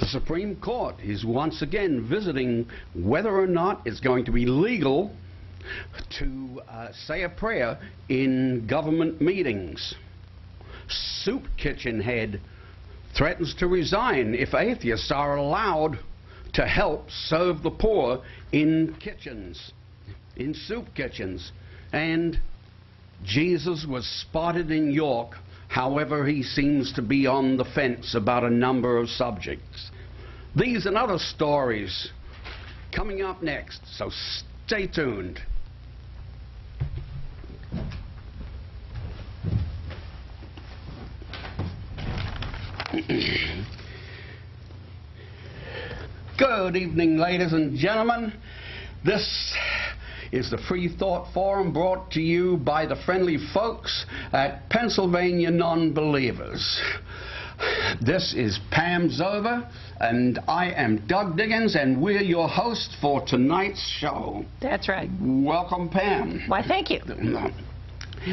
The Supreme Court is once again visiting whether or not it's going to be legal to say a prayer in government meetings. Soup kitchen head threatens to resign if atheists are allowed to help serve the poor in kitchens, in soup kitchens. And Jesus was spotted in York. However, he seems to be on the fence about a number of subjects. These and other stories coming up next, so stay tuned. Good evening, ladies and gentlemen. This is the Free Thought Forum, brought to you by the friendly folks at Pennsylvania Nonbelievers. This is Pam Zerba, and I am Doug Diggens, and we're your hosts for tonight's show. That's right. Welcome, Pam. Why, thank you.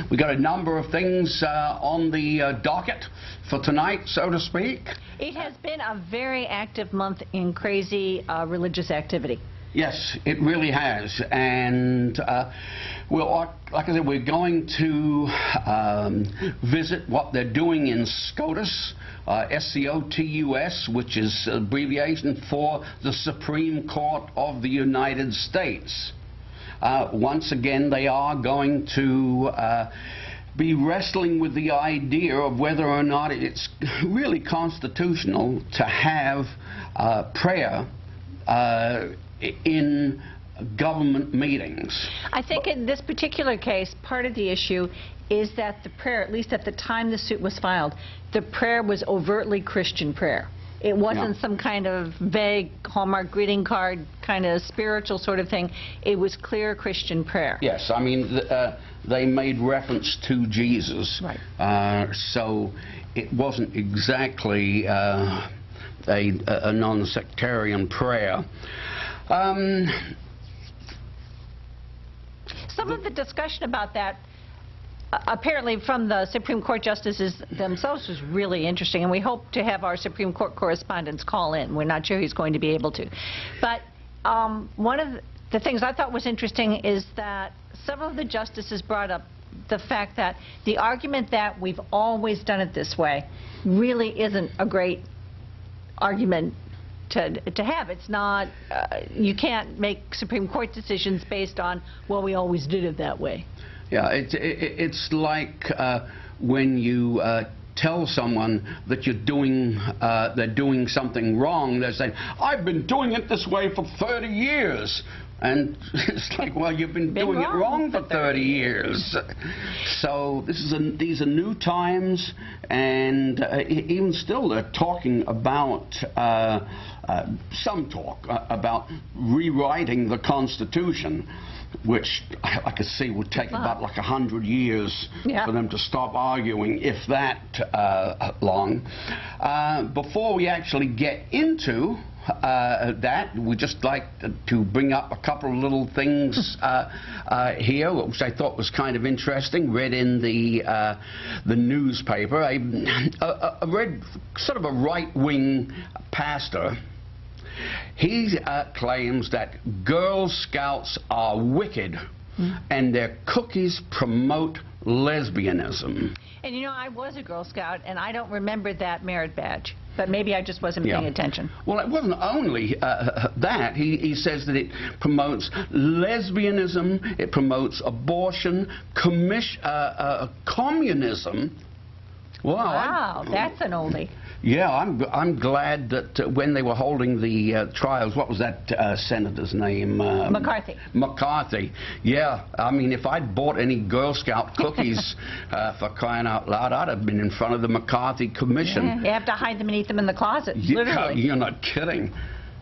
We got a number of things on the docket for tonight, so to speak. It has been a very active month in crazy religious activity. Yes, it really has, and well, like I said, we're going to visit what they're doing in SCOTUS, SCOTUS, which is abbreviation for the Supreme Court of the United States. Once again, they are going to be wrestling with the idea of whether or not it's really constitutional to have prayer in government meetings. I think in this particular case, part of the issue is that the prayer, at least at the time the suit was filed, the prayer was overtly Christian prayer. It wasn't some kind of vague Hallmark greeting card kind of spiritual sort of thing. It was clear Christian prayer. Yes, I mean, they made reference to Jesus. Right. So it wasn't exactly a non-sectarian prayer. Some of the discussion about that, apparently from the Supreme Court justices themselves, was really interesting, and we hope to have our Supreme Court correspondents call in. We're not sure he's going to be able to. But one of the things I thought was interesting is that several of the justices brought up the fact that the argument that we've always done it this way really isn't a great argument to have. It's not, you can't make Supreme Court decisions based on, well, we always did it that way. Yeah, it's like when you tell someone that they're doing something wrong, they're saying, I've been doing it this way for 30 years. And it's like, well, you've been doing it wrong for 30 years. So these are new times, and even still they're talking about, some talk about rewriting the Constitution, which I could see would take about like 100 years for them to stop arguing, if that long. Before we actually get into that, we just like to bring up a couple of little things here, which I thought was kind of interesting. Read in the newspaper. I read sort of a right-wing pastor. He claims that Girl Scouts are wicked and their cookies promote lesbianism. And you know, I was a Girl Scout, and I don't remember that merit badge. But maybe I just wasn't paying attention. Well, it wasn't only that. He says that it promotes lesbianism, it promotes abortion, communism. Wow, that's an oldie. Yeah, I'm glad that when they were holding the trials, what was that senator's name? McCarthy. McCarthy. Yeah, I mean, if I'd bought any Girl Scout cookies for crying out loud, I'd have been in front of the McCarthy Commission. Yeah, you have to hide them and eat them in the closet, literally. You're not kidding.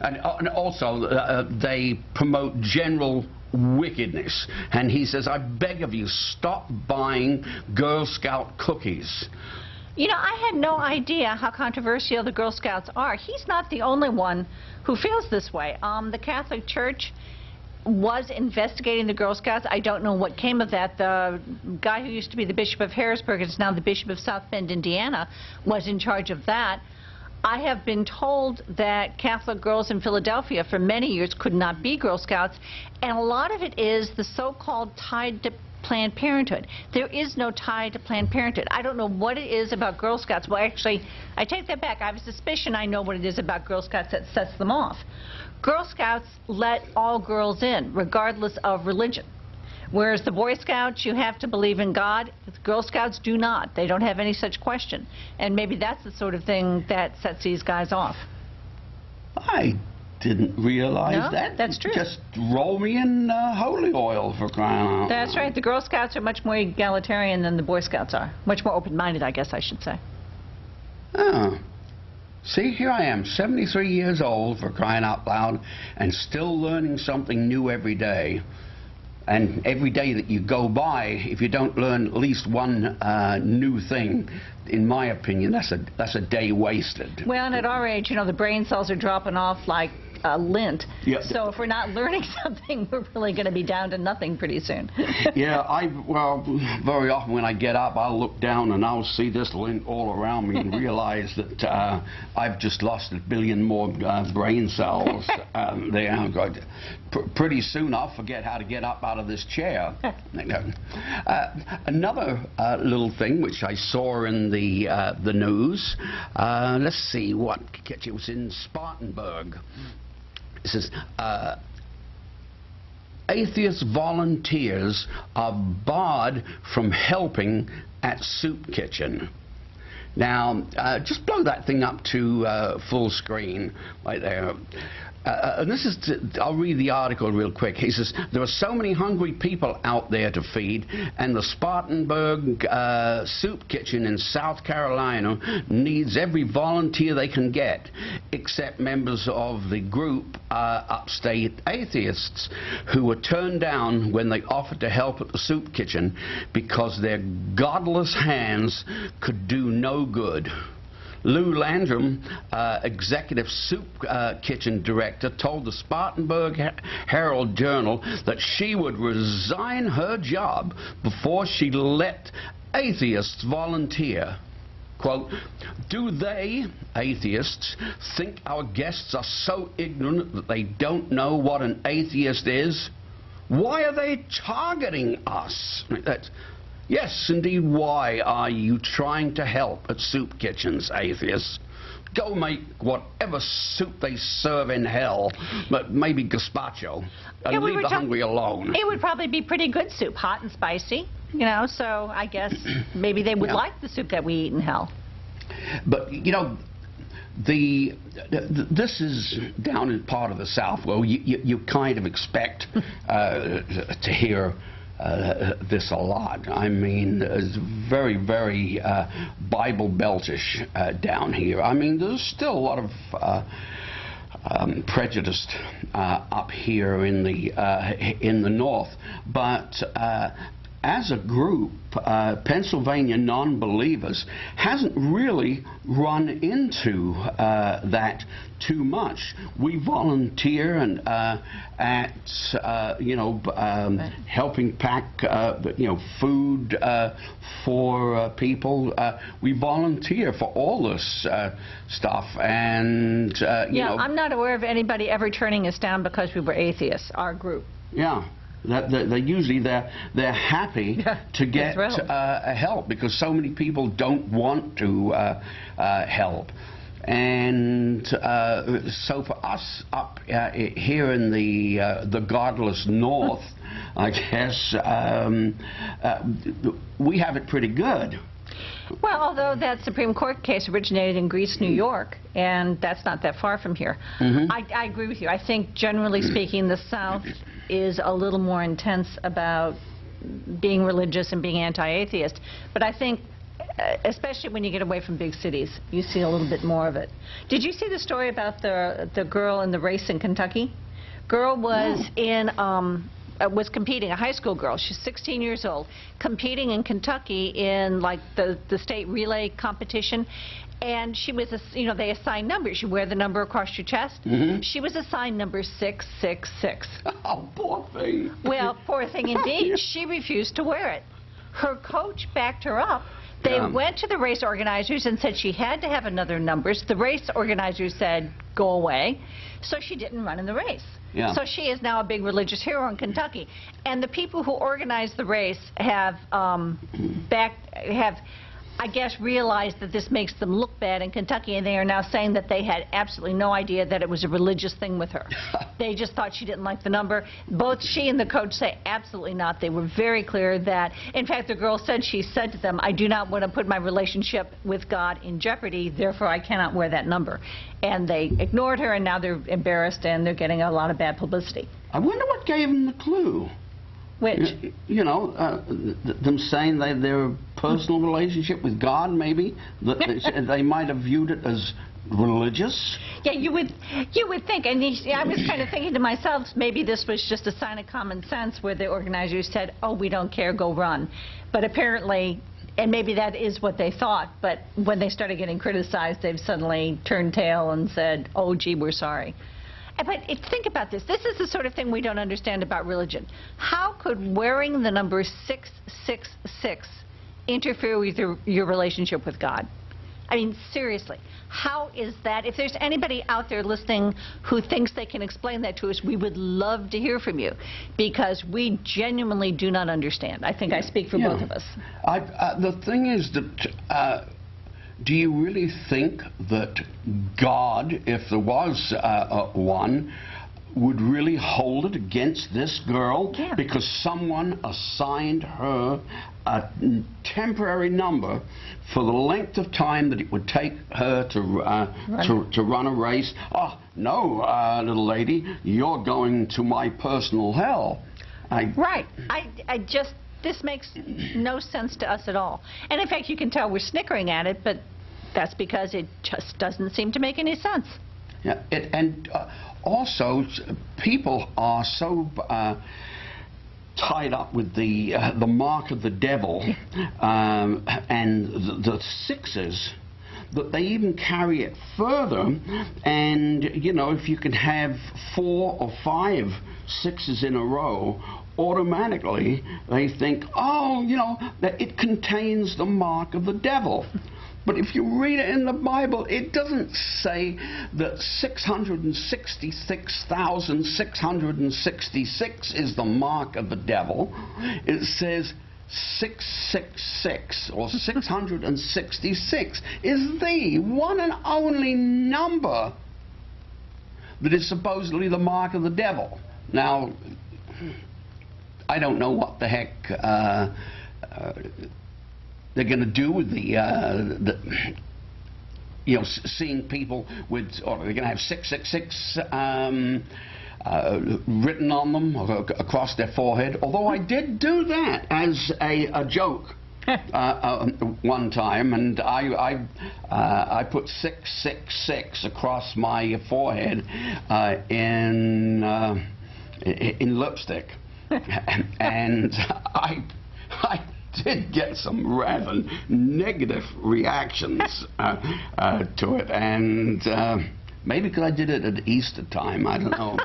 And also, they promote general wickedness. And he says, I beg of you, stop buying Girl Scout cookies. You know, I had no idea how controversial the Girl Scouts are. He's not the only one who feels this way. The Catholic Church was investigating the Girl Scouts. I don't know what came of that. The guy who used to be the Bishop of Harrisburg, and is now the Bishop of South Bend, Indiana, was in charge of that. I have been told that Catholic girls in Philadelphia for many years could not be Girl Scouts, and a lot of it is the so-called tide to Planned Parenthood. There is no tie to Planned Parenthood. I don't know what it is about Girl Scouts. Well, actually, I take that back. I have a suspicion I know what it is about Girl Scouts that sets them off. Girl Scouts let all girls in, regardless of religion. Whereas the Boy Scouts, you have to believe in God. The Girl Scouts do not. They don't have any such question. And maybe that's the sort of thing that sets these guys off. I didn't realize that. That's true. Just roll me in holy oil, for crying out loud. That's right. The Girl Scouts are much more egalitarian than the Boy Scouts are. Much more open-minded, I guess I should say. Oh. See, here I am, 73 years old, for crying out loud, and still learning something new every day. And every day that you go by, if you don't learn at least one new thing, in my opinion, that's a day wasted. Well, and at our age, you know, the brain cells are dropping off like lint. Yep. So if we're not learning something, we're really going to be down to nothing pretty soon. Yeah, well, very often when I get up, I'll look down and I'll see this lint all around me and realize that I've just lost 1 billion more brain cells there. Pretty soon I'll forget how to get up out of this chair. Another little thing which I saw in the news, let's see what, it was in Spartanburg. It says, atheist volunteers are barred from helping at soup kitchen. Now, just blow that thing up to full screen right there. And this is, I'll read the article real quick. He says, there are so many hungry people out there to feed, and the Spartanburg soup kitchen in South Carolina needs every volunteer they can get, except members of the group Upstate Atheists, who were turned down when they offered to help at the soup kitchen because their godless hands could do no good. Lou Landrum, executive soup kitchen director, told the Spartanburg Herald Journal that she would resign her job before she let atheists volunteer. Quote, do they, atheists, think our guests are so ignorant that they don't know what an atheist is? Why are they targeting us? Yes, indeed, why are you trying to help at soup kitchens, atheists? Go make whatever soup they serve in hell, but maybe gazpacho, and leave the hungry alone. It would probably be pretty good soup, hot and spicy, you know, so I guess maybe they would like the soup that we eat in hell. But, you know, this is down in part of the South where you kind of expect to hear this a lot. I mean, it's very, very Bible Beltish down here. I mean, there's still a lot of prejudice up here in the North, but as a group, Pennsylvania Nonbelievers hasn't really run into that too much. We volunteer and helping pack food for people. We volunteer for all this stuff, and I'm not aware of anybody ever turning us down because we were atheists. Our group. Yeah. They're usually they're happy to get help because so many people don't want to help, and so for us up here in the godless North, I guess we have it pretty good. Well, although that Supreme Court case originated in Greece, New York, and that's not that far from here. Mm-hmm. I agree with you. I think, generally speaking, the South is a little more intense about being religious and being anti-atheist. But I think, especially when you get away from big cities, you see a little bit more of it. Did you see the story about the girl in the race in Kentucky? Girl was was competing, a high school girl, she's 16 years old, competing in Kentucky in like the state relay competition, and she was, they assign numbers. You wear the number across your chest. Mm-hmm. She was assigned number 666. Oh, poor thing. Well, poor thing indeed. She refused to wear it. Her coach backed her up They went to the race organizers and said she had to have another numbers. The race organizers said, go away. So she didn't run in the race. Yeah. So she is now a big religious hero in Kentucky. And the people who organized the race have, I guess, realized that this makes them look bad in Kentucky, and they are now saying that they had absolutely no idea that it was a religious thing with her. They just thought she didn't like the number. Both she and the coach say absolutely not. They were very clear that, in fact, the girl said, she said to them, I do not want to put my relationship with God in jeopardy, therefore I cannot wear that number. And they ignored her, and now they're embarrassed, and they're getting a lot of bad publicity. I wonder what gave them the clue. Which? You know, them saying their personal relationship with God, maybe, that they might have viewed it as religious. Yeah, you would think, and I was kind of thinking to myself, maybe this was just a sign of common sense where the organizers said, oh, we don't care, go run. But apparently, and maybe that is what they thought, but when they started getting criticized, they've suddenly turned tail and said, oh, gee, we're sorry. But think about this. This is the sort of thing we don't understand about religion. How could wearing the number 666 interfere with your relationship with God? I mean, seriously, how is that? If there's anybody out there listening who thinks they can explain that to us, we would love to hear from you, because we genuinely do not understand. I think I speak for both of us. The thing is that do you really think that God, if there was one, would really hold it against this girl because someone assigned her a temporary number for the length of time that it would take her to run a race? Oh, no, little lady, you're going to my personal hell. Right. This makes no sense to us at all. And in fact, you can tell we're snickering at it, but that's because it just doesn't seem to make any sense. Yeah, also, people are so tied up with the mark of the devil and the sixes that they even carry it further. And, you know, if you can have 4 or 5 sixes in a row, automatically they think, oh, you know, that it contains the mark of the devil. But if you read it in the Bible, it doesn't say that 666,666 is the mark of the devil. It says 666 or 666 is the one and only number that is supposedly the mark of the devil. Now, I don't know what the heck they're going to do with you know, seeing people with, or they're going to have 666 written on them or across their forehead. Although I did do that as a joke one time, and I put 666 across my forehead in lipstick, and I did get some rather negative reactions to it, and maybe because I did it at Easter time, I don't know.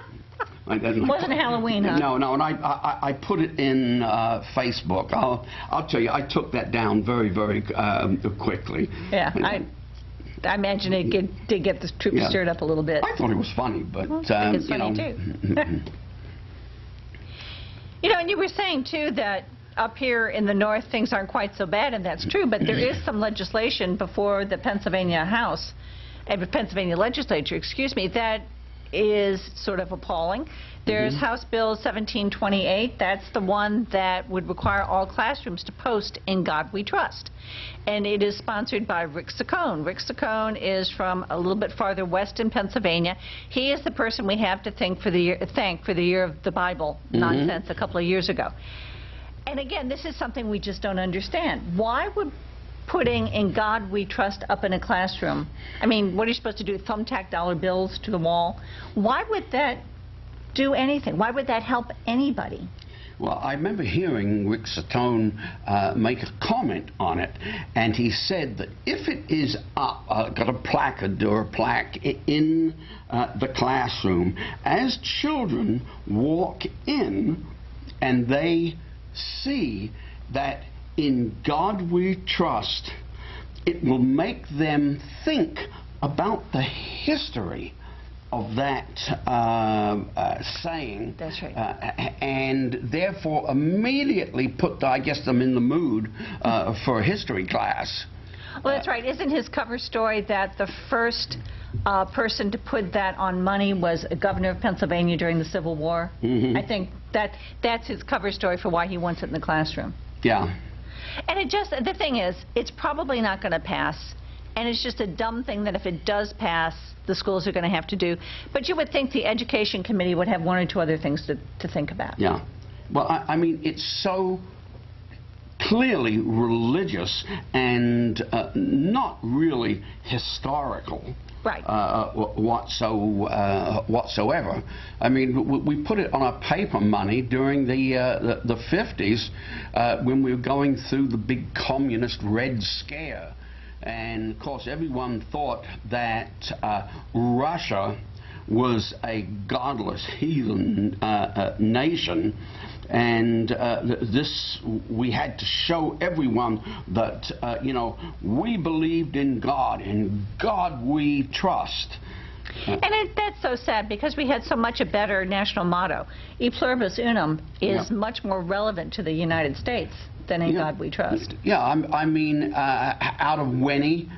It wasn't Halloween, huh? No, and I put it in Facebook. I'll tell you, I took that down very, very quickly. Yeah, I imagine it did get the troops stirred up a little bit. I thought it was funny, but well, I think it's funny too. You know, and you were saying too that up here in the north things aren't quite so bad, and that's true, but there is some legislation before the Pennsylvania Pennsylvania legislature, excuse me, that is sort of appalling. There's House Bill 1728. That's the one that would require all classrooms to post "In God We Trust." And it is sponsored by Rick Saccone. Rick Saccone is from a little bit farther west in Pennsylvania. He is the person we have to thank for the year of the Bible nonsense a couple of years ago. And again, this is something we just don't understand. Why would putting "In God We Trust" up in a classroom, I mean, what are you supposed to do, thumbtack dollar bills to the wall? Why would that do anything? Why would that help anybody? Well, I remember hearing Rick Saccone make a comment on it, and he said that if it is up, got a placard or a plaque in the classroom, as children walk in and they see that in God we trust, it will make them think about the history of that saying. That's right. And therefore immediately put, I guess, them in the mood for a history class. Well, that's right. Isn't his cover story that the first person to put that on money was a governor of Pennsylvania during the Civil War? Mm-hmm. I think that's his cover story for why he wants it in the classroom. Yeah. And the thing is, it's probably not going to pass. And it's just a dumb thing that if it does pass, the schools are going to have to do. But you would think the Education Committee would have one or two other things to think about. Yeah. Well, I mean, it's so clearly religious and not really historical. Right. Whatsoever. I mean, we put it on our paper money during the 50s when we were going through the big communist Red Scare. And, of course, everyone thought that Russia was a godless heathen nation. And we had to show everyone that, you know, we believed in God, in God we trust. And that's so sad, because we had so much a better national motto. E pluribus unum is much more relevant to the United States than in God we trust. Yeah, I mean, out of many,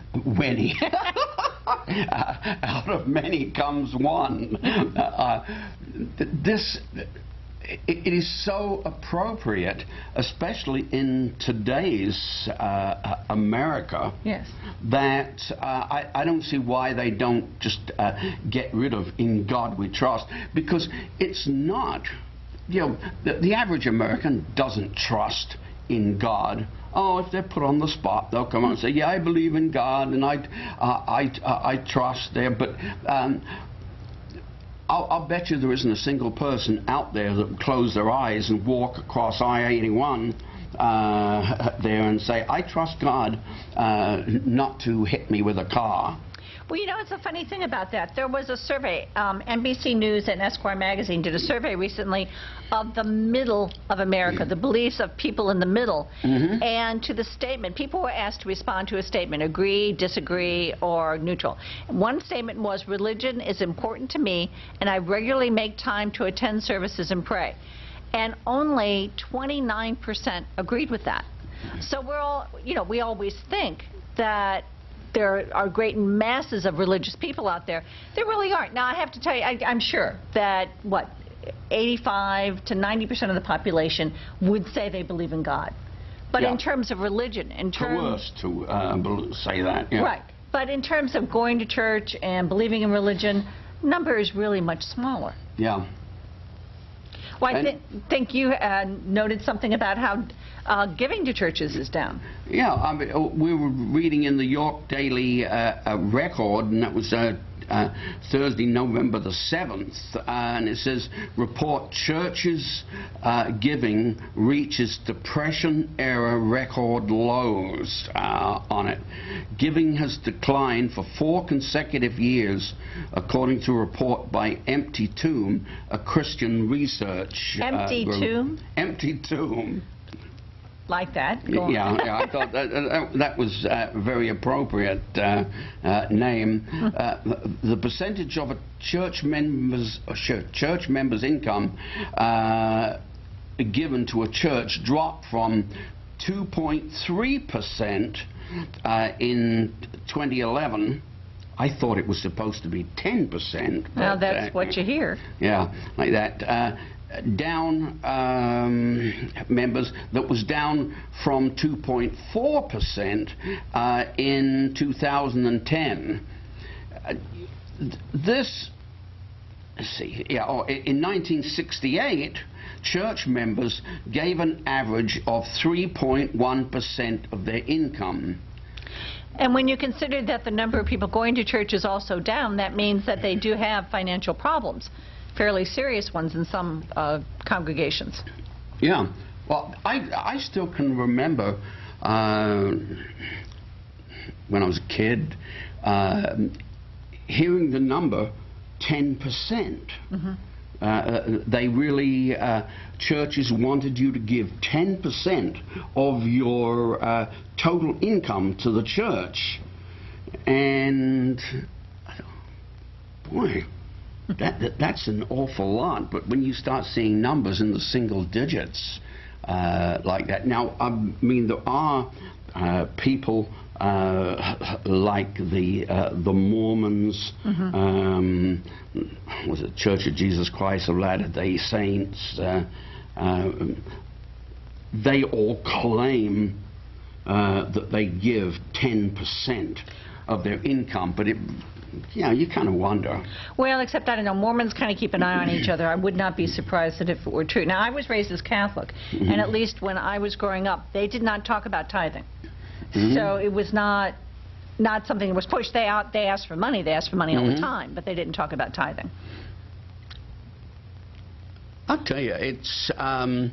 out of many comes one. It is so appropriate, especially in today's America, yes, that I don't see why they don't just get rid of "In God We Trust," because it's not, you know, the average American doesn't trust in God. Oh, if they're put on the spot, they'll come out and say, yeah, I believe in God and I trust there, but I'll bet you there isn't a single person out there that would close their eyes and walk across I-81 there and say, I trust God not to hit me with a car. Well, you know, it's a funny thing about that. There was a survey, NBC News and Esquire magazine did a survey recently of the middle of America, the beliefs of people in the middle. Mm-hmm. And to the statement, people were asked to respond to a statement, agree, disagree, or neutral. One statement was, religion is important to me, and I regularly make time to attend services and pray. And only 29% agreed with that. So we're all, you know, we always think that there are great masses of religious people out there. There really aren't. Now, I have to tell you, I'm sure that, 85 to 90% of the population would say they believe in God. But in terms of religion, in terms... Coerced to say that, yeah. Right. But in terms of going to church and believing in religion, number is really much smaller. Yeah. Well, I think you noted something about how giving to churches is down. Yeah, I mean, we were reading in the York Daily Record, and that was Thursday, November the 7th, and it says, report churches giving reaches Depression-era record lows on it. Giving has declined for 4 consecutive years, according to a report by Empty Tomb, a Christian research Empty group. Tomb? Empty Tomb. Like that. Go yeah, on. yeah, I thought that was a very appropriate name. The percentage of a church member's income given to a church dropped from 2.3% in 2011. I thought it was supposed to be 10%. Well, that's what you hear. Yeah, like that. Down members, that was down from 2.4% in 2010. This, let's see, yeah, in 1968, church members gave an average of 3.1% of their income. And when you consider that the number of people going to church is also down, that means that they do have financial problems. Fairly serious ones in some congregations. Yeah. Well, I still can remember when I was a kid hearing the number 10%. Mm-hmm. They really, churches wanted you to give 10% of your total income to the church. And, boy, that's an awful lot. But when you start seeing numbers in the single digits like that, now, I mean, there are people like the Mormons, was it Church of Jesus Christ of Latter-day Saints? They all claim that they give 10% of their income, but it, you kind of wonder. Well, except I don't know, Mormons kind of keep an eye on each other. I would not be surprised that if it were true. Now, I was raised as Catholic, and at least when I was growing up, they did not talk about tithing. So it was not something that was pushed. They asked for money. They asked for money all the time, but they didn't talk about tithing. I'll tell you, it's I'm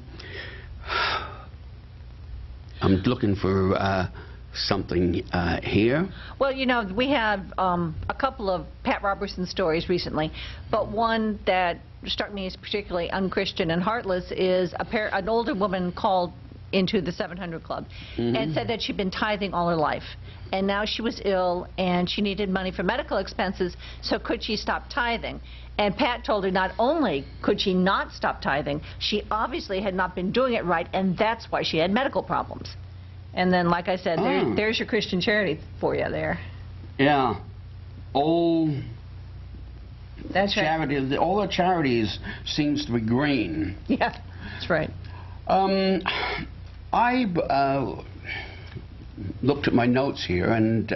looking for something here. Well, you know, we have a couple of Pat Robertson stories recently, but one that struck me as particularly unchristian and heartless is an older woman called into the 700 Club and said that she'd been tithing all her life, and now she was ill and she needed money for medical expenses, so could she stop tithing? And Pat told her not only could she not stop tithing, she obviously had not been doing it right, and that's why she had medical problems. And then, like I said, there's your Christian charity for you there. Yeah. All that's charity, right. All the charities seems to be green. Yeah, that's right. I looked at my notes here, and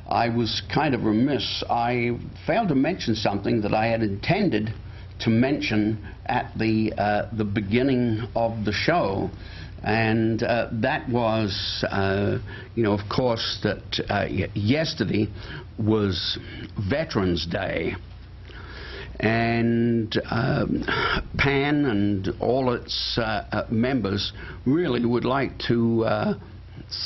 I was kind of remiss. I failed to mention something that I had intended to mention at the beginning of the show, and that was, you know, of course, that yesterday was Veterans Day. And PAN and all its members really would like to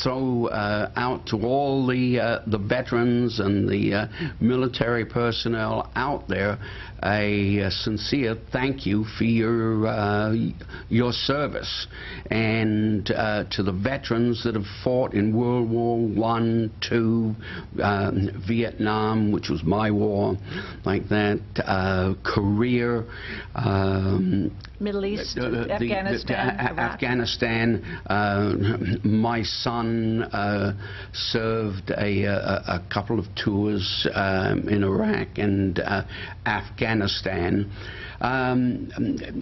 throw out to all the veterans and the military personnel out there a sincere thank you for your service, and to the veterans that have fought in World War I, II, Vietnam, which was my war, like that, Korea, Middle East, Afghanistan. My son served a couple of tours in Iraq and Afghanistan.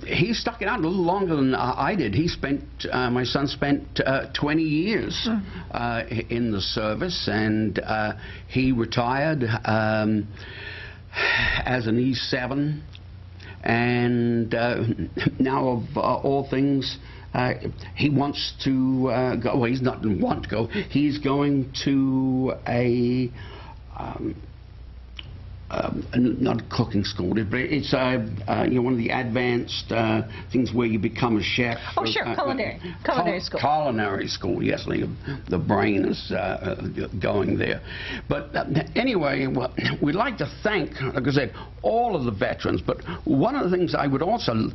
He stuck it out a little longer than I did. My son spent 20 years in the service, and he retired as an E7. And now, of all things, he wants to go. Well, he's not going to want to go. He's going to not a cooking school, but it's you know, one of the advanced things where you become a chef. Oh, sure, culinary school. Culinary school, yes. The brain is going there. But anyway, well, we'd like to thank, like I said, all of the veterans. But one of the things I would also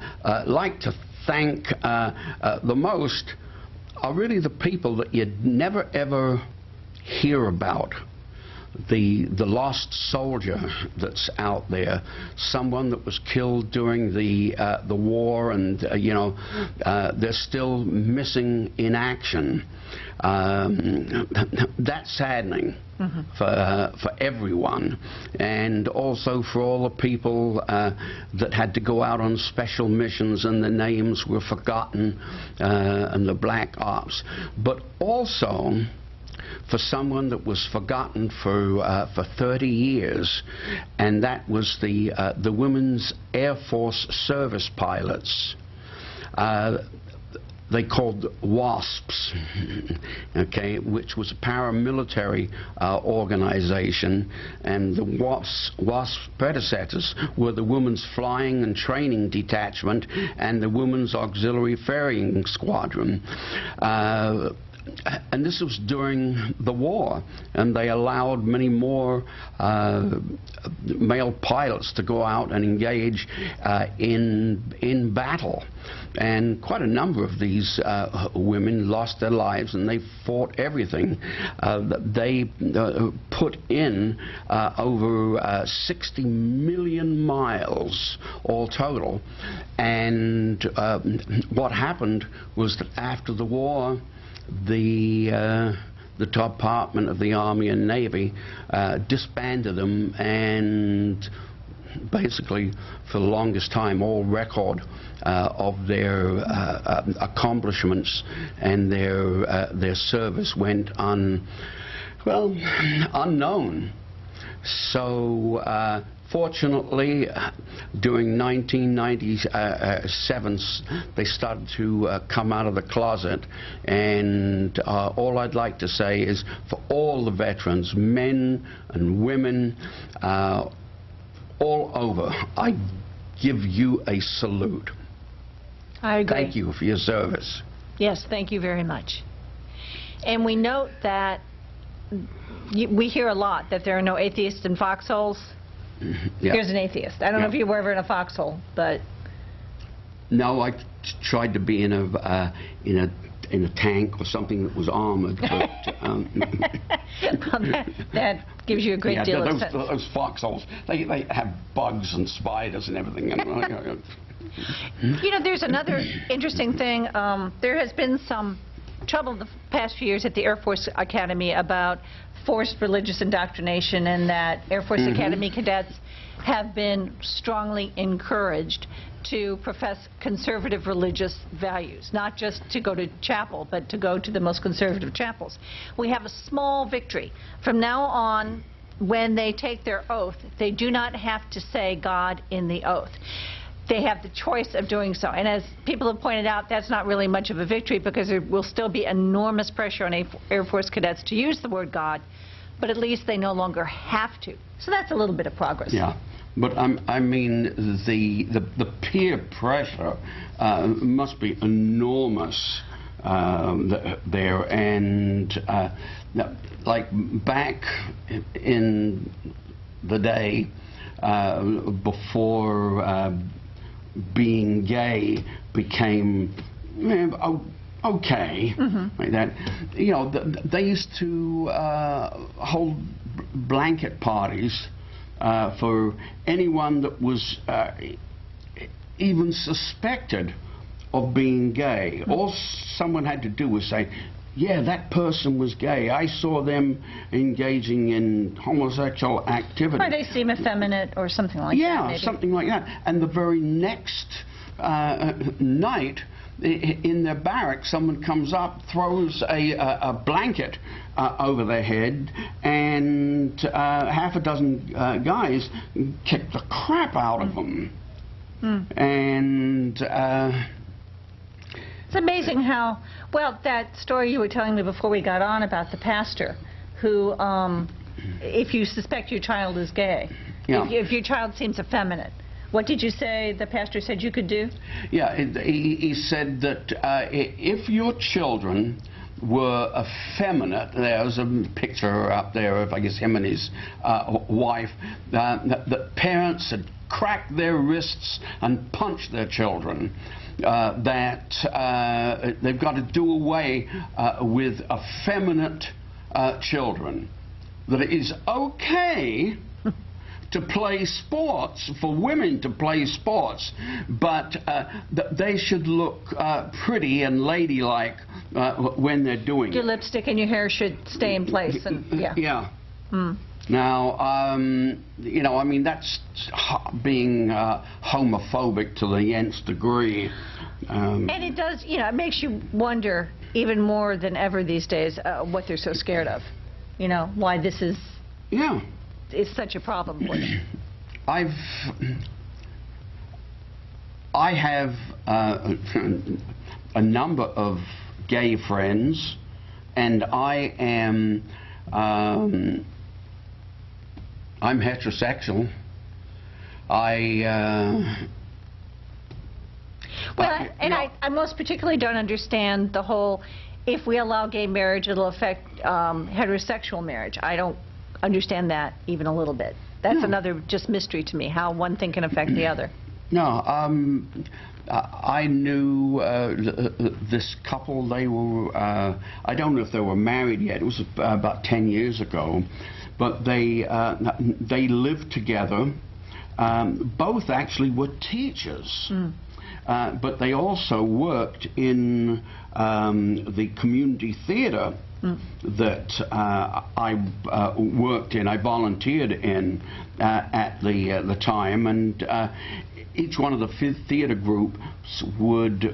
like to thank the most are really the people that you'd never ever hear about. The lost soldier that's out there, someone that was killed during the war, and you know, they're still missing in action. That's saddening for everyone, and also for all the people that had to go out on special missions and the names were forgotten, and the black ops, but also for someone that was forgotten for 30 years, and that was the Women's Air Force Service pilots. They called WASPs, okay, which was a paramilitary organization, and the WASP predecessors were the Women's Flying and Training Detachment and the Women's Auxiliary Ferrying Squadron. and this was during the war, and they allowed many more male pilots to go out and engage in battle. And quite a number of these women lost their lives, and they fought everything. They put in over 60 million miles all total. And what happened was that after the war, the Department of the Army and Navy disbanded them, and basically for the longest time all record of their accomplishments and their service went unknown. So fortunately, during 1997, they started to come out of the closet, and all I'd like to say is, for all the veterans, men and women, all over, I give you a salute. I agree. Thank you for your service. Yes, thank you very much. And we note that we hear a lot that there are no atheists in foxholes. Yeah. Here's an atheist. I don't know if you were ever in a foxhole, but... No, I tried to be in a tank or something that was armored, but well, that gives you a great deal of sense. Those foxholes, they have bugs and spiders and everything. You know, there's another interesting thing. There has been some trouble the past few years at the Air Force Academy about forced religious indoctrination, and that Air Force Academy cadets have been strongly encouraged to profess conservative religious values, not just to go to chapel, but to go to the most conservative chapels. We have a small victory. From now on, when they take their oath, they do not have to say God in the oath. They have the choice of doing so. And as people have pointed out, that's not really much of a victory, because there will still be enormous pressure on Air Force cadets to use the word God, but at least they no longer have to. So that's a little bit of progress. Yeah, but I mean, the peer pressure must be enormous there, and like back in the day before being gay became okay, like that, you know, they used to hold blanket parties for anyone that was even suspected of being gay. All someone had to do was say, yeah, that person was gay. I saw them engaging in homosexual activity. Or they seem effeminate or something like that. Yeah, something like that. And the very next night, in their barracks, someone comes up, throws a blanket over their head, and half a dozen guys kick the crap out of them. And it's amazing how, well, that story you were telling me before we got on about the pastor who, if you suspect your child is gay, if your child seems effeminate, what did you say the pastor said you could do? Yeah, he said that if your children were effeminate, there's a picture up there of, I guess, him and his wife, the parents had cracked their wrists and punched their children. That they've got to do away with effeminate children. That it is okay to play sports, for women to play sports, but they should look pretty and ladylike when they're doing it. Your lipstick and your hair should stay in place. And, yeah. Now, you know, I mean, that's being homophobic to the nth degree. And it does, you know, it makes you wonder even more than ever these days what they're so scared of. You know, why this is such a problem for them. I have a number of gay friends, and I am I'm heterosexual. Well, and I most particularly don't understand the whole if we allow gay marriage, it'll affect heterosexual marriage. I don't understand that even a little bit. That's another just mystery to me, how one thing can affect the other. No, I knew this couple. They were, I don't know if they were married yet. It was about 10 years ago. But they lived together. Both actually were teachers. But they also worked in the community theater that I worked in, I volunteered in at the time, and each one of the theater groups would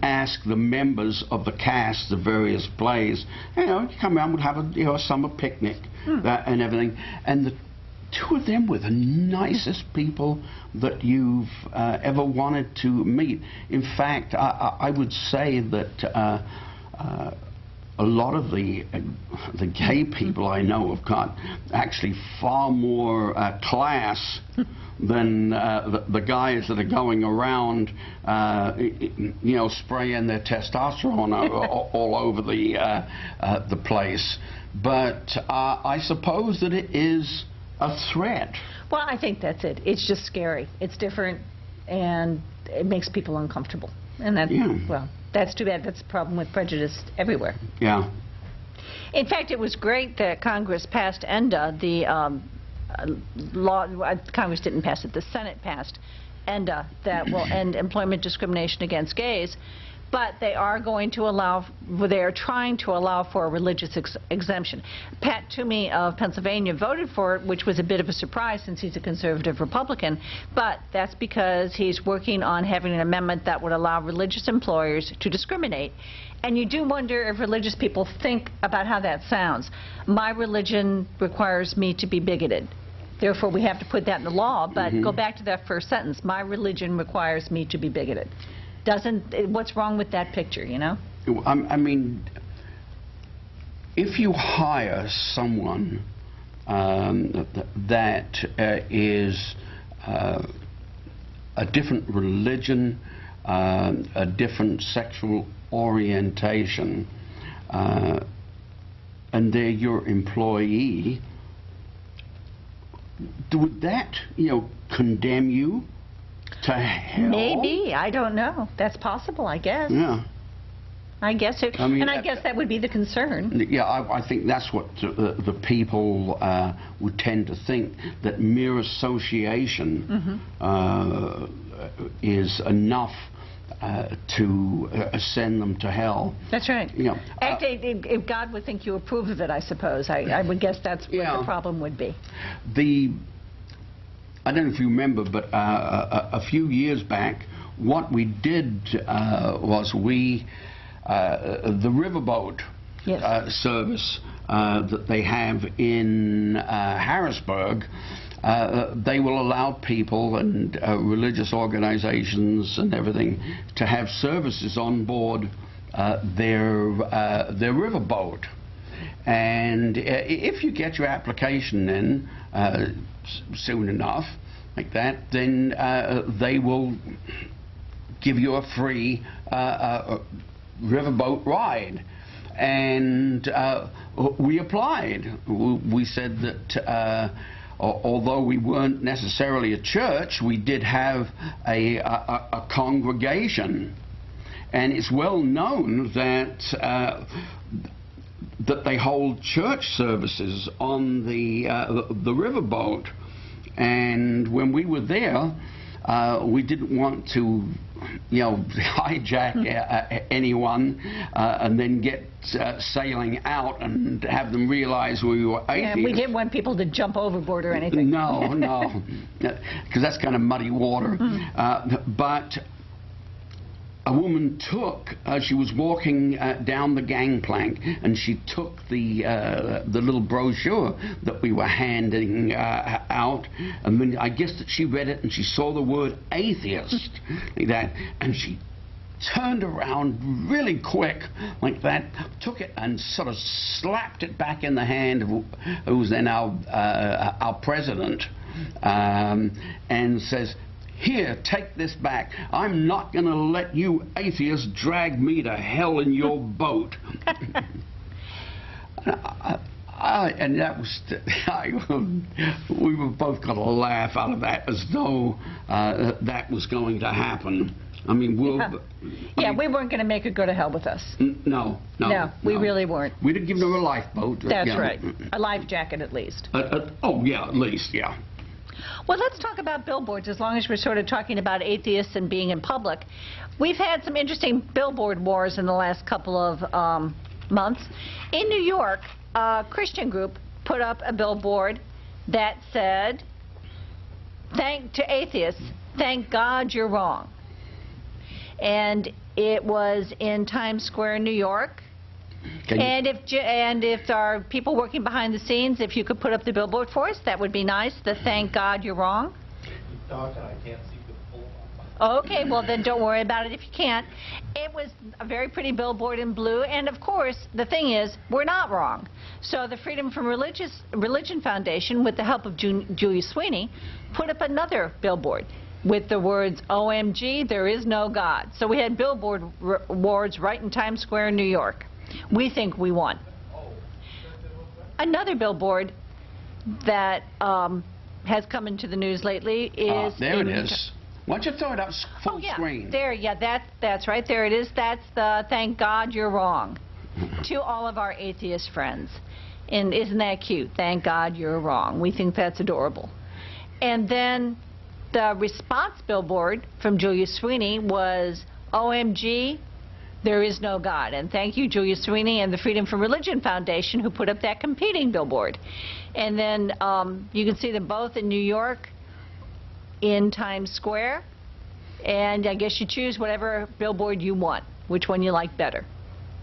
ask the members of the cast of various plays, come around, we'd have a summer picnic and everything, and the two of them were the nicest people that you've ever wanted to meet. In fact, I would say that a lot of the gay people I know have got actually far more class than the guys that are going around, spraying their testosterone all over the place. But I suppose that it is a threat. Well, I think that's it. It's just scary. It's different, and it makes people uncomfortable. And that, well, that's too bad. That's a problem with prejudice everywhere. Yeah. In fact, it was great that Congress passed ENDA, the law. Congress didn't pass it. The Senate passed ENDA that will end employment discrimination against gays. But they are going to allow, they are trying to allow for a religious exemption. Pat Toomey of Pennsylvania voted for it, which was a bit of a surprise since he's a conservative Republican, but that's because he's working on having an amendment that would allow religious employers to discriminate. And you do wonder if religious people think about how that sounds. My religion requires me to be bigoted. Therefore, we have to put that in the law, but go back to that first sentence. My religion requires me to be bigoted. What's wrong with that picture, I mean, if you hire someone that is a different religion, a different sexual orientation, and they're your employee, would that, condemn you to hell? Maybe. I don't know. That's possible, I guess. Yeah. I guess it, and I guess that would be the concern. Yeah, I think that's what the people would tend to think, that mere association is enough to send them to hell. That's right. Actually, if God would think you approve of it, I suppose. I would guess that's what the problem would be. I don't know if you remember, but a few years back, what we did was the riverboat service that they have in Harrisburg, they will allow people and religious organizations and everything to have services on board their riverboat. And if you get your application in soon enough, like that, then they will give you a free riverboat ride. And we applied. We said that although we weren't necessarily a church, we did have a congregation. And it's well known that that they hold church services on the riverboat. And when we were there, we didn't want to, hijack anyone and then get sailing out and have them realize we were atheists. Yeah, we didn't want people to jump overboard or anything. No, because that's kind of muddy water. But a woman took, she was walking down the gangplank, and she took the little brochure that we were handing out, and then I guess that she read it and she saw the word atheist, like that, and she turned around really quick, like that, took it and sort of slapped it back in the hand of who was then our president, and says, here, take this back. I'm not going to let you atheists drag me to hell in your boat. And that was, we were both going to laugh out of that as though that was going to happen. I mean, we weren't going to make her go to hell with us. No, we really weren't. We didn't give her a lifeboat. That's right. A life jacket, at least. Oh, yeah, at least, yeah. Well, let's talk about billboards, as long as we're sort of talking about atheists and being in public. We've had some interesting billboard wars in the last couple of months. In New York, a Christian group put up a billboard that said, to atheists, thank God you're wrong. And it was in Times Square, New York. And if there are people working behind the scenes, if you could put up the billboard for us, that would be nice. The thank God you're wrong. I can't see the full. Okay, well then don't worry about it if you can't. It was a very pretty billboard in blue, and of course the thing is, we're not wrong. So the Freedom from Religion Foundation, with the help of Julia Sweeney, put up another billboard with the words, OMG, there is no God. So we had billboard wars right in Times Square, New York. We think we won. Another billboard that has come into the news lately is... there it is. Why don't you throw it up full screen? There, that's right. There it is. That's the thank God you're wrong to all of our atheist friends. And isn't that cute? Thank God you're wrong. We think that's adorable. And then the response billboard from Julia Sweeney was, OMG, there is no God. And thank you, Julia Sweeney and the Freedom from Religion Foundation, who put up that competing billboard. And then you can see them both in New York, in Times Square. And I guess you choose whatever billboard you want, which one you like better.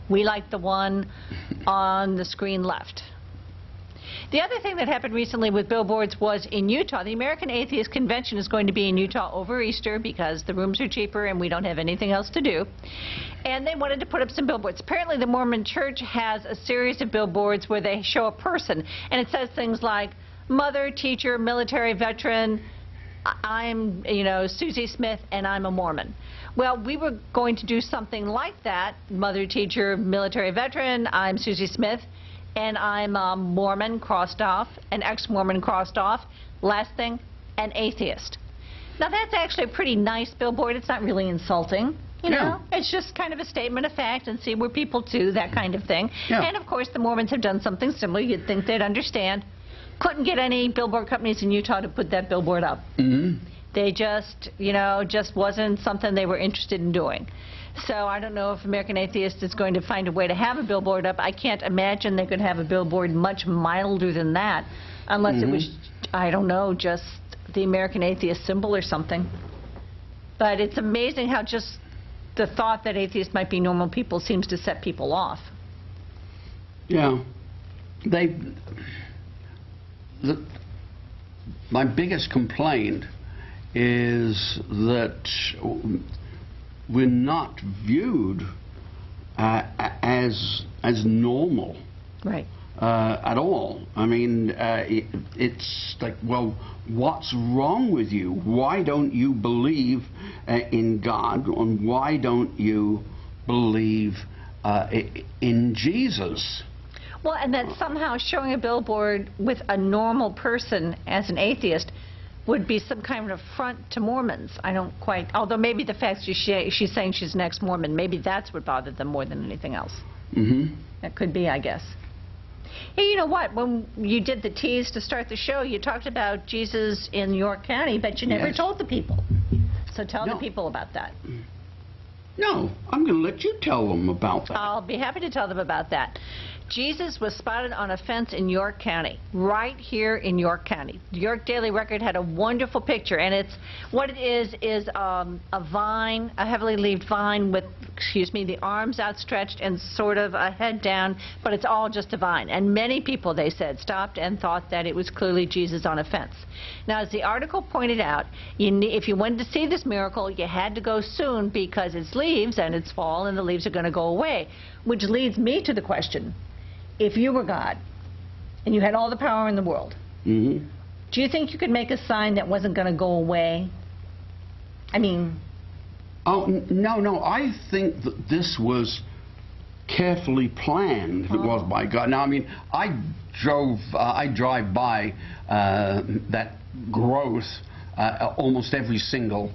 We like the one on the screen left. The other thing that happened recently with billboards was in Utah. The American Atheist Convention is going to be in Utah over Easter because the rooms are cheaper and we don't have anything else to do. And they wanted to put up some billboards. Apparently the Mormon Church has a series of billboards where they show a person, and it says things like, mother, teacher, military veteran, I'm, Susie Smith, and I'm a Mormon. Well, we were going to do something like that, mother, teacher, military veteran, I'm Susie Smith, and I'm a Mormon crossed off, an ex-Mormon crossed off, last thing, an atheist. Now that's actually a pretty nice billboard. It's not really insulting, you know. It's just kind of a statement of fact and see where people do, that kind of thing. Yeah. And of course the Mormons have done something similar. You'd think they'd understand. Couldn't get any billboard companies in Utah to put that billboard up. Mm-hmm. They just, just wasn't something they were interested in doing. So I don't know if American Atheist is going to find a way to have a billboard up. I can't imagine they could have a billboard much milder than that, unless it was, I don't know, just the American Atheist symbol or something. But it's amazing how just the thought that atheists might be normal people seems to set people off. Yeah. My biggest complaint is that we're not viewed as normal, right? At all. I mean, it's like, well, what's wrong with you? Why don't you believe in God? And why don't you believe in Jesus? Well, and that somehow showing a billboard with a normal person as an atheist would be some kind of affront to Mormons. I don't quite, although maybe the fact she's saying she's an ex-Mormon, maybe that's what bothered them more than anything else. Mm-hmm. That could be, I guess. Hey, you know what? When you did the tease to start the show, you talked about Jesus in York County, but you never told the people. So tell the people about that. No, I'm going to let you tell them about that. I'll be happy to tell them about that. Jesus was spotted on a fence in York County, right here in York County. The York Daily Record had a wonderful picture, and it's what it is a vine, a heavily leaved vine with, the arms outstretched and sort of a head down, but it's all just a vine. And many people, they said, stopped and thought that it was clearly Jesus on a fence. Now, as the article pointed out, if you wanted to see this miracle, you had to go soon because it's leaves and it's fall and the leaves are going to go away, which leads me to the question. If you were God, and you had all the power in the world, do you think you could make a sign that wasn't going to go away I mean... Oh, no, I think that this was carefully planned. It was by God. Now, I mean, I drive by that growth almost every single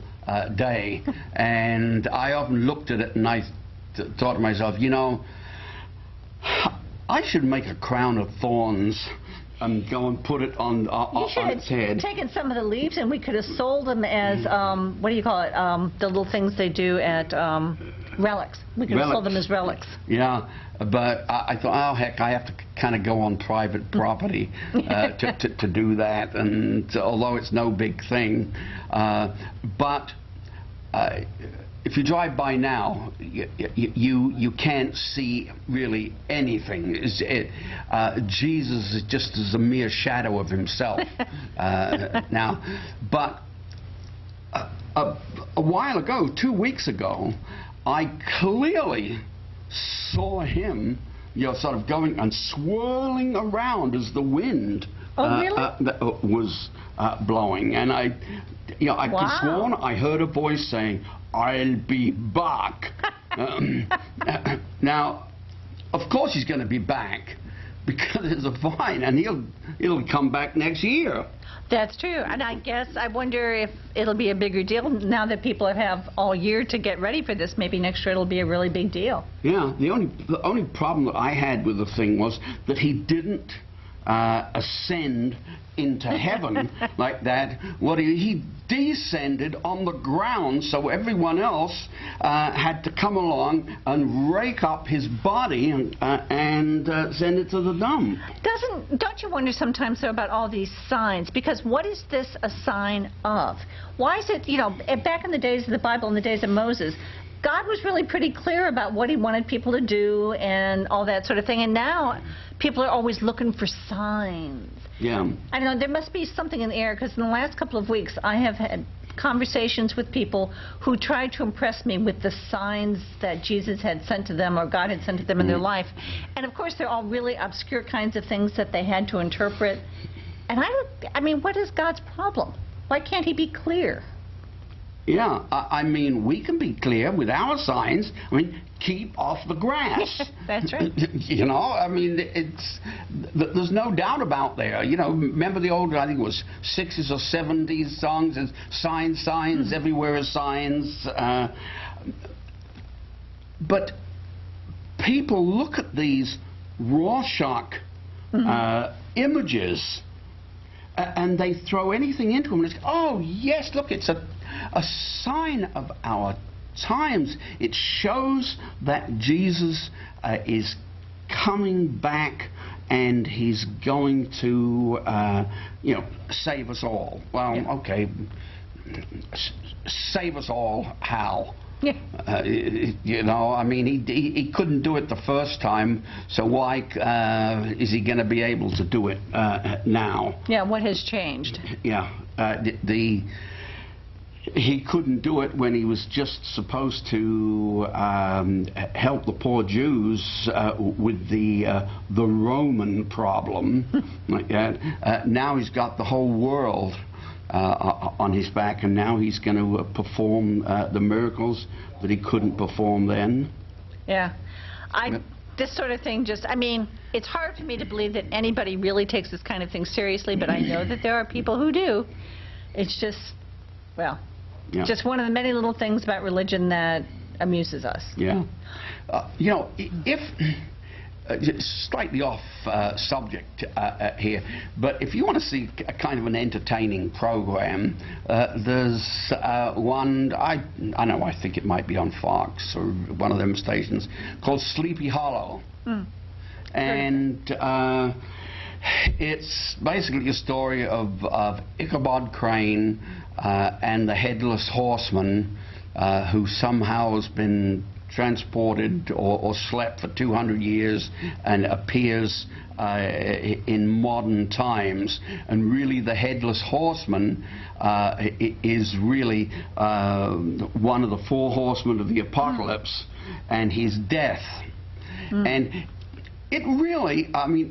day, and I often looked at it and I thought to myself, you know, I should make a crown of thorns and go and put it on its head. Taken some of the leaves and we could have sold them as, what do you call it, the little things they do at relics. We could have sold them as relics. Yeah, but I thought, oh heck, I have to kind of go on private property to do that, and although it's no big thing. But if you drive by now, you can't see really anything. Jesus is just as a mere shadow of himself now. But a while ago, 2 weeks ago, I clearly saw him, you know, sort of going and swirling around as the wind was blowing, and I could have sworn I heard a voice saying, "I'll be back." Now, of course he's going to be back because it's a vine, and he'll come back next year. That's true, and I wonder if it'll be a bigger deal now that people have all year to get ready for this. Maybe next year it'll be a really big deal. Yeah, the only problem that I had with the thing was that he didn't ascend into heaven like that. What he descended on the ground, so everyone else had to come along and rake up his body and send it to the dump. Don't you wonder sometimes, though, about all these signs? Because what is this a sign of? Why is it, you know, back in the days of the Bible, in the days of Moses, God was really pretty clear about what he wanted people to do and all that sort of thing, and now people are always looking for signs. Yeah. I don't know, there must be something in the air, because in the last couple of weeks I have had conversations with people who tried to impress me with the signs that Jesus had sent to them or God had sent to them in their life. And of course they're all really obscure kinds of things that they had to interpret. And I mean, what is God's problem? Why can't he be clear? Yeah, I mean, we can be clear with our signs. I mean, keep off the grass. That's right. You know, I mean, there's no doubt about there. You know, remember the old, I think it was 60s or 70s songs, and signs, everywhere are signs. But people look at these Rorschach images and they throw anything into them and it's, oh yes, look, it's a sign of our times. It shows that Jesus is coming back and he's going to, you know, save us all. Well, okay, save us all how? Yeah. You know, I mean, he couldn't do it the first time, so why is he going to be able to do it now? Yeah, what has changed? Yeah, he couldn't do it when he was just supposed to help the poor Jews with the Roman problem like that. Now he's got the whole world on his back, and now he's going to perform the miracles that he couldn't perform then. Yeah. This sort of thing just, I mean, it's hard for me to believe that anybody really takes this kind of thing seriously, but I know that there are people who do. It's just, well, just one of the many little things about religion that amuses us. Yeah. You know, if... slightly off subject here, but if you want to see a kind of an entertaining program, there's one, I know, I think it might be on Fox or one of them stations, called Sleepy Hollow. And it's basically a story of Ichabod Crane and the Headless Horseman, who somehow has been transported or slept for 200 years and appears in modern times. And really the Headless Horseman is really one of the four horsemen of the apocalypse, and his death. And It really, I mean,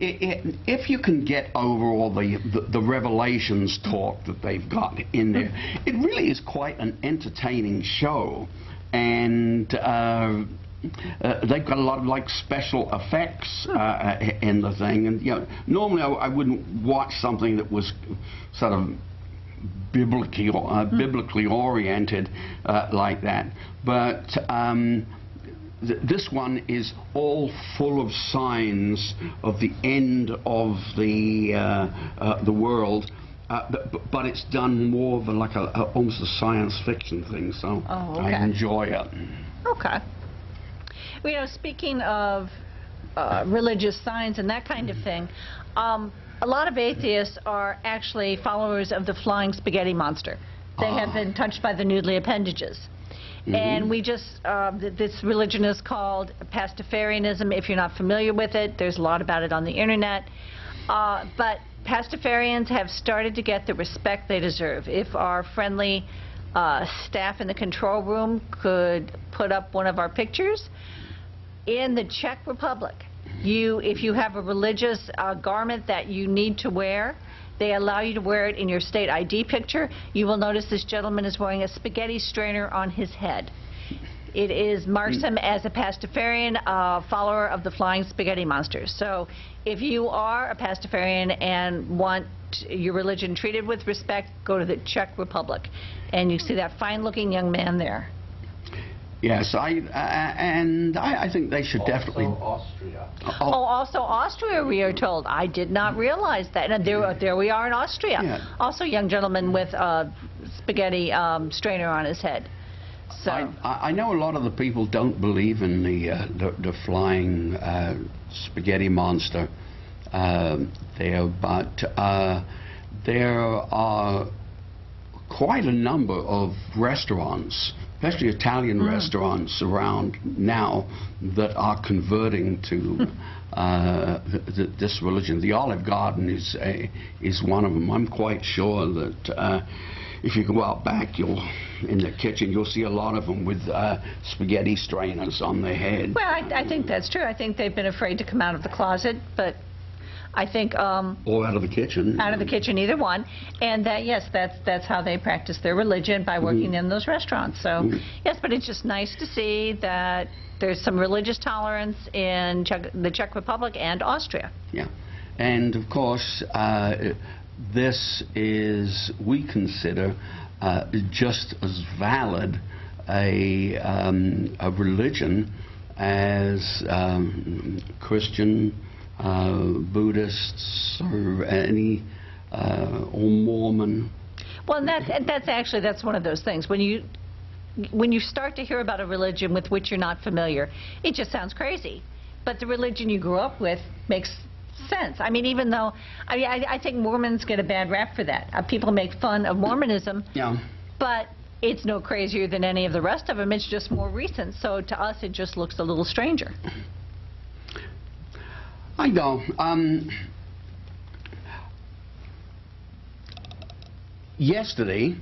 if you can get over all the Revelations talk that they've got in there, it really is quite an entertaining show. And they've got a lot of like special effects in the thing. And you know, normally I wouldn't watch something that was sort of biblically oriented like that. But this one is all full of signs of the end of the world, but it's done more of like almost a science fiction thing. So I enjoy it. Okay. Well, you know, speaking of religious signs and that kind of thing, a lot of atheists are actually followers of the flying spaghetti monster. They have been touched by the noodly appendages. And we just, this religion is called Pastafarianism. If you're not familiar with it, there's a lot about it on the internet. But Pastafarians have started to get the respect they deserve. If our friendly staff in the control room could put up one of our pictures, in the Czech Republic, if you have a religious garment that you need to wear, they allow you to wear it in your state ID picture. You will notice this gentleman is wearing a spaghetti strainer on his head. It marks him as a Pastafarian follower of the flying spaghetti monsters. So if you are a Pastafarian and want your religion treated with respect, go to the Czech Republic. And you see that fine-looking young man there. Yes, I think they should definitely. Also Austria. Also Austria, we are told. I did not realize that. And there we are in Austria. Yeah. Also, a young gentleman with a spaghetti strainer on his head. So I know a lot of the people don't believe in the flying spaghetti monster there, but there are quite a number of restaurants, especially Italian restaurants around now, that are converting to this religion. The Olive Garden is one of them. I'm quite sure that if you go out back, in the kitchen, you'll see a lot of them with spaghetti strainers on their head. well, I think that's true. I think they've been afraid to come out of the closet, but I think Or out of the kitchen. out of the kitchen, either one. And yes, that's how they practice their religion, by working in those restaurants. So yes, but it's just nice to see that there's some religious tolerance in the Czech Republic and Austria. Yeah, and of course this is, we consider, just as valid a religion as Christian, Buddhists, or any or Mormon. Well, and that's one of those things. When you start to hear about a religion with which you're not familiar, it just sounds crazy. But the religion you grew up with makes sense. I mean, even though I think Mormons get a bad rap for that. People make fun of Mormonism. Yeah. But it's no crazier than any of the rest of them. It's just more recent. So to us, it just looks a little stranger. I know. Yesterday,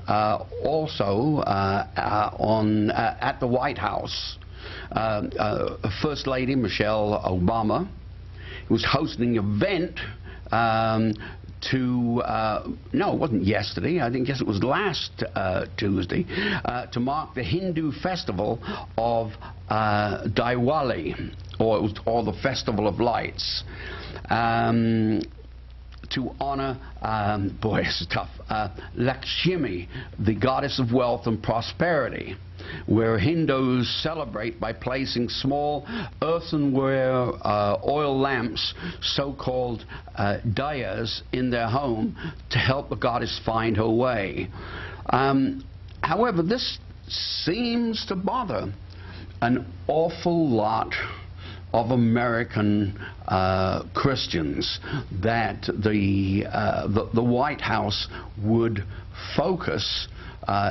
also at the White House, First Lady Michelle Obama was hosting an event no, it wasn't yesterday, I guess it was last Tuesday, to mark the Hindu festival of Diwali, or the Festival of Lights, to honor, boy, it's tough, Lakshmi, the goddess of wealth and prosperity, where Hindus celebrate by placing small earthenware oil lamps, so-called diyas, in their home to help the goddess find her way. However, this seems to bother an awful lot of American Christians, that the White House would focus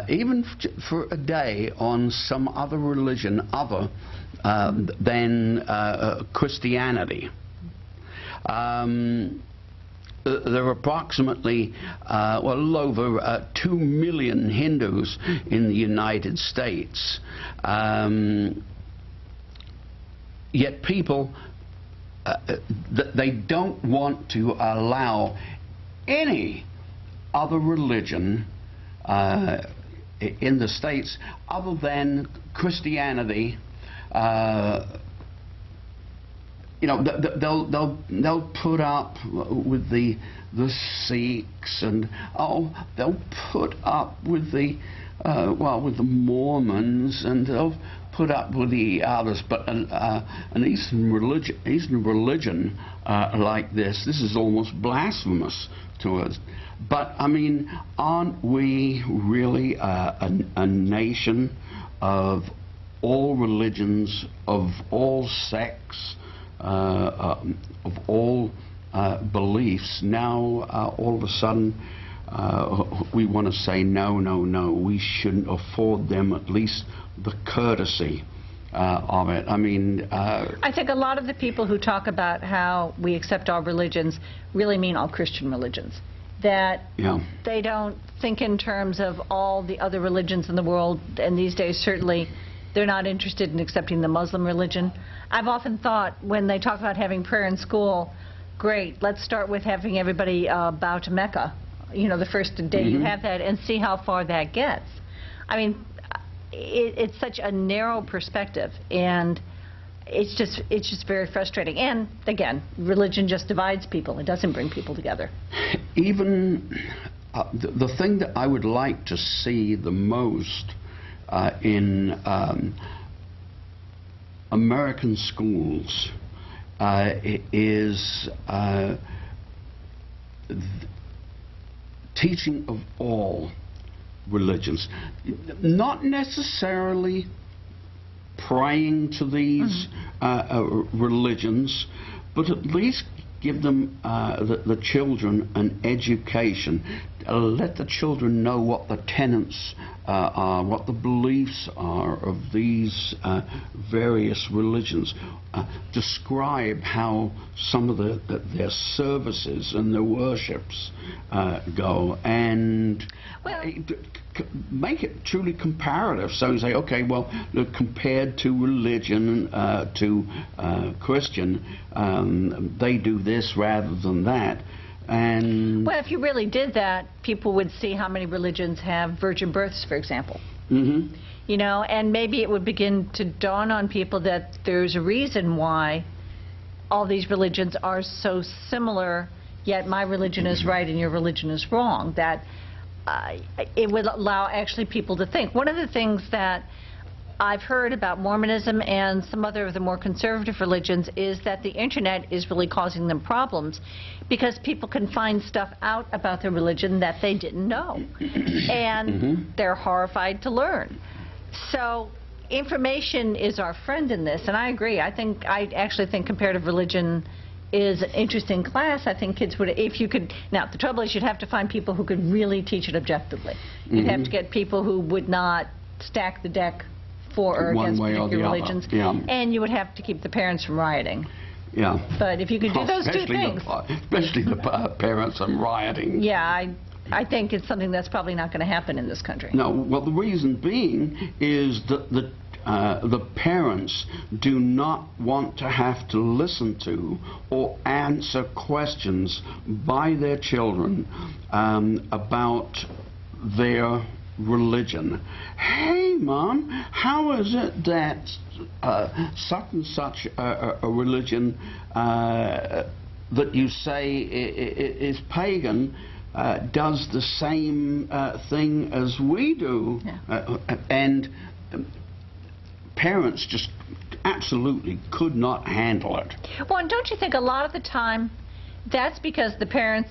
even for a day on some other religion other than Christianity. There are approximately, well, over 2 million Hindus in the United States. Yet people they don't want to allow any other religion in the States other than Christianity. You know, they'll put up with the Sikhs, and they'll put up with the with the Mormons, and they'll put up with the others. But an Eastern religion like this is almost blasphemous to us. But I mean, aren't we really a nation of all religions, of all sects, of all beliefs? Now all of a sudden we want to say no, no, no, we shouldn't afford them at least the courtesy of it. I mean, I think a lot of the people who talk about how we accept all religions really mean all Christian religions. That they don't think in terms of all the other religions in the world, and these days certainly they're not interested in accepting the Muslim religion. I've often thought when they talk about having prayer in school, great, let's start with having everybody bow to Mecca, you know, the first day you have that, and see how far that gets. I mean, it's such a narrow perspective, and it's just very frustrating. And again, religion just divides people. It doesn't bring people together. Even the thing that I would like to see the most in American schools is teaching of all religions, not necessarily praying to these religions, but at least give them the children an education. Let the children know what the tenets are, what the beliefs are of these various religions. Describe how some of their services and their worships go, and make it truly comparative. So you say, okay, well, compared to religion, to Christian, they do this rather than that. And well, if you really did that, people would see how many religions have virgin births, for example. You know, and maybe it would begin to dawn on people that there's a reason why all these religions are so similar, yet my religion is right and your religion is wrong. That it would allow actually people to think. One of the things that I've heard about Mormonism and some other of the more conservative religions is that the internet is really causing them problems because people can find stuff out about their religion that they didn't know, and they're horrified to learn. So information is our friend in this, and I agree. I actually think comparative religion is an interesting class. I think kids would, if you could. Now the trouble is you'd have to find people who could really teach it objectively. You'd have to get people who would not stack the deck for or against particular religions, and you would have to keep the parents from rioting. But if you could do those two things, especially the parents from rioting. I think it's something that's probably not going to happen in this country. No, well, the reason being is that the parents do not want to have to listen to or answer questions by their children about their religion. Hey, Mom, how is it that such and such a religion that you say is pagan does the same thing as we do? And parents just absolutely could not handle it. Well, and don't you think a lot of the time that's because the parents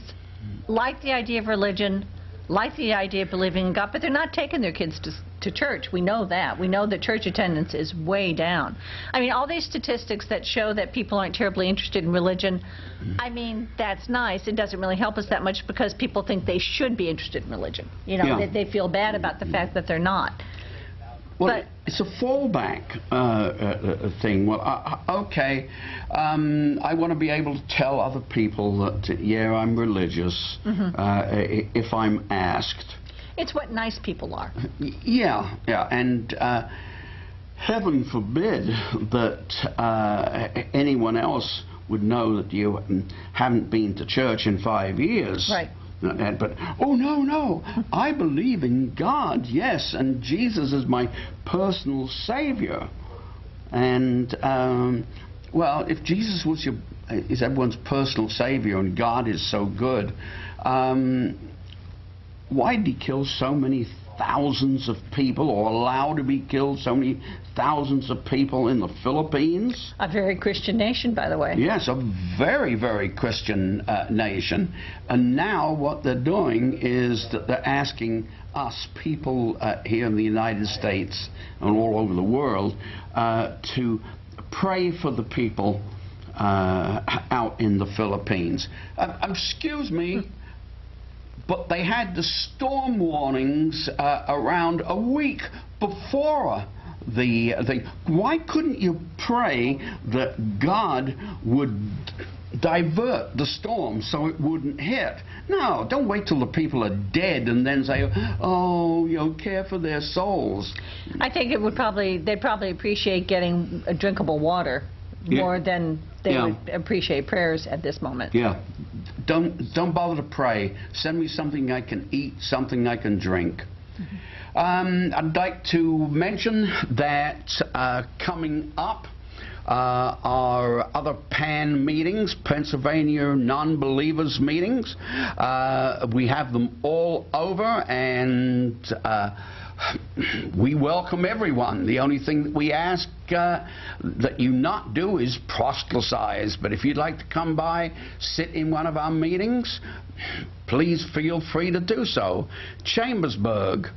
like the idea of religion, like the idea of believing in God, but they're not taking their kids to church. We know that. We know that church attendance is way down. I mean, all these statistics that show that people aren't terribly interested in religion, I mean, that's nice. It doesn't really help us that much because people think they should be interested in religion. You know, they feel bad about the fact that they're not. Well, but it's a fallback thing. Well, okay, I want to be able to tell other people that, yeah, I'm religious, if I'm asked. It's what nice people are. And heaven forbid that anyone else would know that you haven't been to church in 5 years. Right. But, oh, no, I believe in God, yes, and Jesus is my personal Savior. And, well, if Jesus is everyone's personal Savior and God is so good, why did he kill so many thousands of people, or allow to be killed so many thousands of people in the Philippines? A very Christian nation, by the way. Yes, a very, very Christian nation. And now what they're doing is that they're asking us, people here in the United States and all over the world, to pray for the people out in the Philippines. Excuse me, but they had the storm warnings around a week before the thing. Why couldn't you pray that God would divert the storm so it wouldn't hit? No, don't wait till the people are dead and then say, oh, you know, care for their souls. I think they'd probably appreciate getting drinkable water more than they would appreciate prayers at this moment. Yeah. Don't bother to pray. Send me something I can eat, something I can drink. I'd like to mention that coming up are other PAN meetings, Pennsylvania Nonbelievers meetings. We have them all over, and we welcome everyone. The only thing that we ask that you not do is proselytize. But if you'd like to come by, sit in one of our meetings, please feel free to do so. Chambersburg,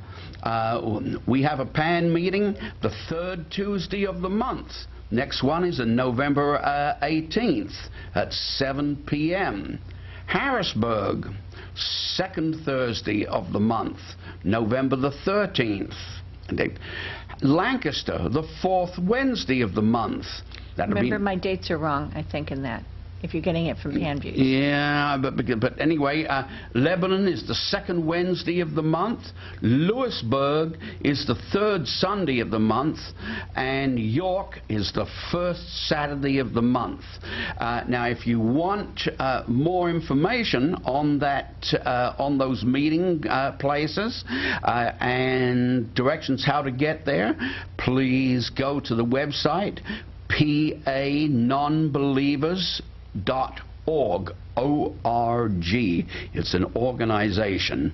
we have a PAN meeting the third Tuesday of the month. Next one is on November 18th at 7 p.m. Harrisburg, second Thursday of the month, November the 13th. Lancaster, the fourth Wednesday of the month. Remember, my dates are wrong, I think, in that, if you're getting it from PanViews. Yeah, but anyway, Lebanon is the second Wednesday of the month. Lewisburg is the third Sunday of the month. And York is the first Saturday of the month. Now, if you want more information on that, on those meeting places and directions how to get there, please go to the website PANonbelievers.org, O-R-G. It's an organization.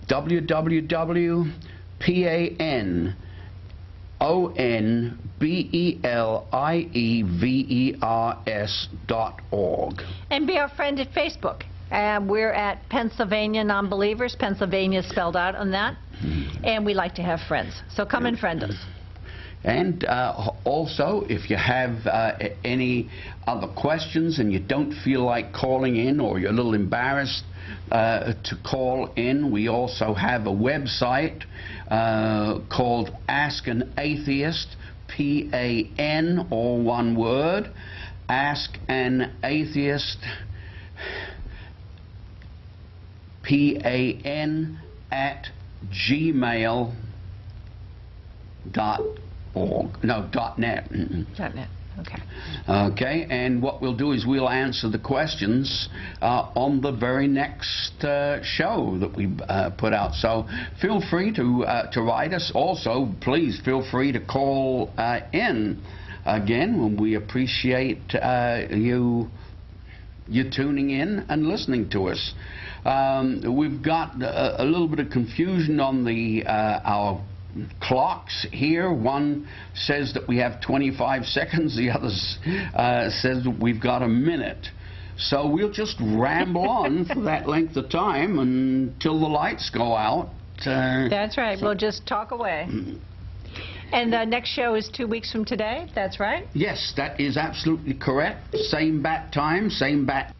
www.PANonbelievers.org. And be our friend at Facebook. We're at Pennsylvania Nonbelievers. Pennsylvania spelled out on that. And we like to have friends. So come and friend us. And also, if you have any other questions and you don't feel like calling in, or you're a little embarrassed to call in, we also have a website called Ask an Atheist, P-A-N, all one word, Ask an Atheist, P-A-N, at gmail.org. No, .net. .net. Okay. Okay, and what we'll do is we'll answer the questions on the very next show that we put out. So feel free to write us. Also, please feel free to call in. Again, we appreciate you tuning in and listening to us. We've got a little bit of confusion on our clocks here. One says that we have 25 seconds, the other says that we've got a minute. So we'll just ramble on for that length of time until the lights go out. That's right. We'll just talk away. And the next show is 2 weeks from today, that's right? Yes, that is absolutely correct. Same bat time, same bat